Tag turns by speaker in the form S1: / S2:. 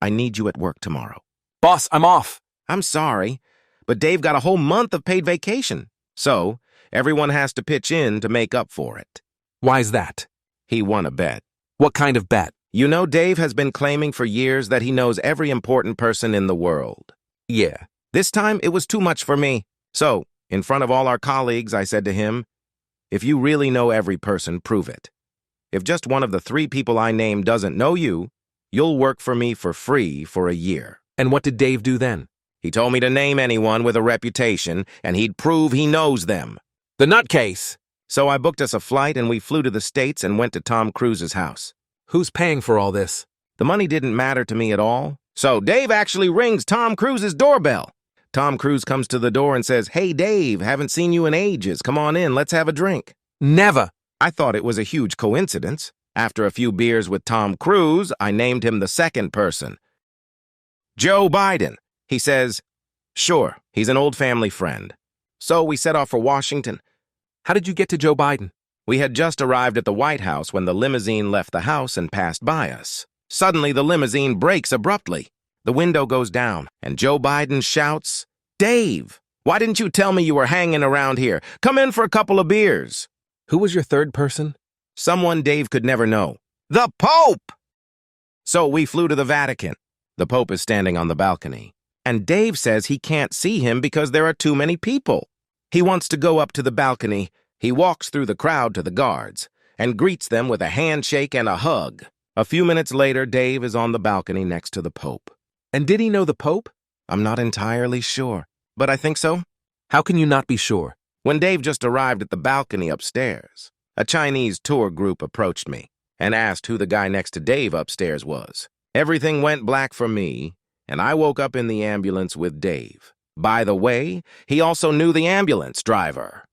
S1: I need you at work tomorrow.
S2: Boss, I'm off.
S1: I'm sorry, but Dave got a whole month of paid vacation. So, everyone has to pitch in to make up for it.
S2: Why's that?
S1: He won a bet.
S2: What kind of bet?
S1: You know, Dave has been claiming for years that he knows every important person in the world.
S2: Yeah.
S1: This time, it was too much for me. So, in front of all our colleagues, I said to him, if you really know every person, prove it. If just one of the 3 people I named doesn't know you, you'll work for me for free for a year.
S2: And what did Dave do then?
S1: He told me to name anyone with a reputation, and he'd prove he knows them.
S2: The nutcase.
S1: So I booked us a flight, and we flew to the States and went to Tom Cruise's house.
S2: Who's paying for all this?
S1: The money didn't matter to me at all. So Dave actually rings Tom Cruise's doorbell. Tom Cruise comes to the door and says, "Hey, Dave, haven't seen you in ages. Come on in, let's have a drink."
S2: Never.
S1: I thought it was a huge coincidence. After a few beers with Tom Cruise, I named him the second person. Joe Biden. He says, sure, he's an old family friend. So we set off for Washington.
S2: How did you get to Joe Biden?
S1: We had just arrived at the White House when the limousine left the house and passed by us. Suddenly, the limousine brakes abruptly. The window goes down, and Joe Biden shouts, "Dave, why didn't you tell me you were hanging around here? Come in for a couple of beers."
S2: Who was your third person?
S1: Someone Dave could never know. The Pope! So we flew to the Vatican. The Pope is standing on the balcony. And Dave says he can't see him because there are too many people. He wants to go up to the balcony. He walks through the crowd to the guards and greets them with a handshake and a hug. A few minutes later, Dave is on the balcony next to the Pope.
S2: And did he know the Pope?
S1: I'm not entirely sure, but I think so.
S2: How can you not be sure?
S1: When Dave just arrived at the balcony upstairs, a Chinese tour group approached me and asked who the guy next to Dave upstairs was. Everything went black for me, and I woke up in the ambulance with Dave. By the way, he also knew the ambulance driver.